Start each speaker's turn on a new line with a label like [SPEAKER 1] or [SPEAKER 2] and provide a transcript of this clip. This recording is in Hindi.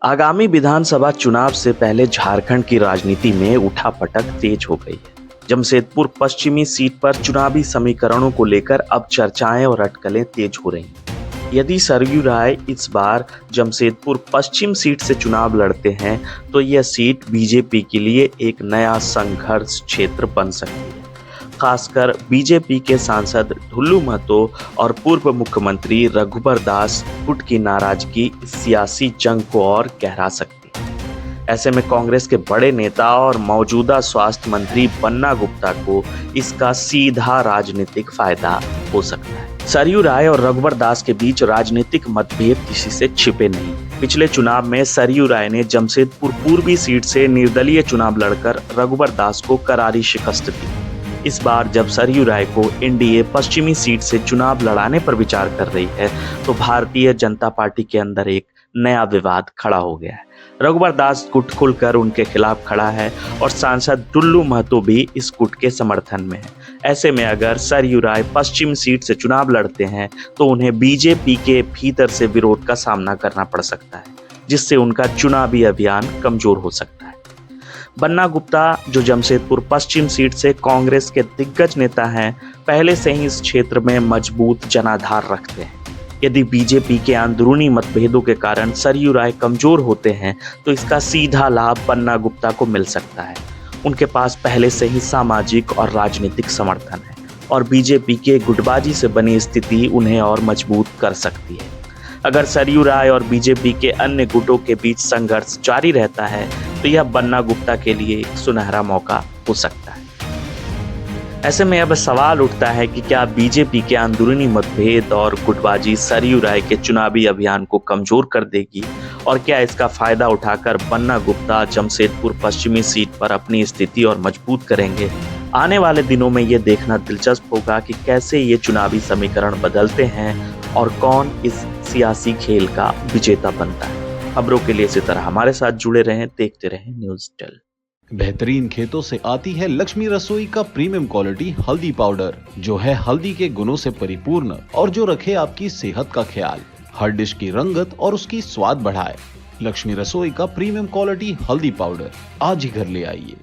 [SPEAKER 1] आगामी विधानसभा चुनाव से पहले झारखंड की राजनीति में उठापटक तेज हो गई है। जमशेदपुर पश्चिमी सीट पर चुनावी समीकरणों को लेकर अब चर्चाएं और अटकलें तेज हो रही हैं। यदि सरयू राय इस बार जमशेदपुर पश्चिम सीट से चुनाव लड़ते हैं तो यह सीट बीजेपी के लिए एक नया संघर्ष क्षेत्र बन सकती है। खासकर बीजेपी के सांसद ढुल्लू महतो और पूर्व मुख्यमंत्री रघुबर दास गुट की नाराजगी इस सियासी जंग को और गहरा सकती है। ऐसे में कांग्रेस के बड़े नेता और मौजूदा स्वास्थ्य मंत्री बन्ना गुप्ता को इसका सीधा राजनीतिक फायदा हो सकता है। सरयू राय और रघुबर दास के बीच राजनीतिक मतभेद किसी से छिपे नहीं। पिछले चुनाव में सरयू राय ने जमशेदपुर पूर्वी सीट से निर्दलीय चुनाव लड़कर रघुबर दास को करारी शिकस्त दी। इस बार जब सरयू राय को एनडीए पश्चिमी सीट से चुनाव लड़ाने पर विचार कर रही है तो भारतीय जनता पार्टी के अंदर एक नया विवाद खड़ा हो गया है। रघुबर दास गुट खुलकर उनके खिलाफ खड़ा है और सांसद ढुल्लू महतो भी इस गुट के समर्थन में है। ऐसे में अगर सरयू राय पश्चिम सीट से चुनाव लड़ते हैं तो उन्हें बीजेपी के भीतर से विरोध का सामना करना पड़ सकता है, जिससे उनका चुनावी अभियान कमजोर हो सकता है। बन्ना गुप्ता, जो जमशेदपुर पश्चिम सीट से कांग्रेस के दिग्गज नेता हैं, पहले से ही इस क्षेत्र में मजबूत जनाधार रखते हैं। यदि बीजेपी के अंदरूनी मतभेदों के कारण सरयू राय कमजोर होते हैं तो इसका सीधा लाभ बन्ना गुप्ता को मिल सकता है। उनके पास पहले से ही सामाजिक और राजनीतिक समर्थन है और बीजेपी के गुटबाजी से बनी स्थिति उन्हें और मजबूत कर सकती है। अगर सरयू राय और बीजेपी के अन्य गुटों के बीच संघर्ष जारी रहता है तो यह बन्ना गुप्ता के लिए एक सुनहरा मौका हो सकता है। ऐसे में अब सवाल उठता है कि क्या बीजेपी के अंदरूनी मतभेद और गुटबाजी सरयू राय के चुनावी अभियान को कमजोर कर देगी और क्या इसका फायदा उठाकर बन्ना गुप्ता जमशेदपुर पश्चिमी सीट पर अपनी स्थिति और मजबूत करेंगे। आने वाले दिनों में ये देखना दिलचस्प होगा कि कैसे ये चुनावी समीकरण बदलते हैं और कौन इस सियासी खेल का विजेता बनता है। खबरों के लिए इसी तरह हमारे साथ जुड़े रहें, देखते रहें न्यूज़ टेल।
[SPEAKER 2] बेहतरीन खेतों से आती है लक्ष्मी रसोई का प्रीमियम क्वालिटी हल्दी पाउडर, जो है हल्दी के गुणों से परिपूर्ण और जो रखे आपकी सेहत का ख्याल, हर डिश की रंगत और उसकी स्वाद बढ़ाए। लक्ष्मी रसोई का प्रीमियम क्वालिटी हल्दी पाउडर आज ही घर ले आइए।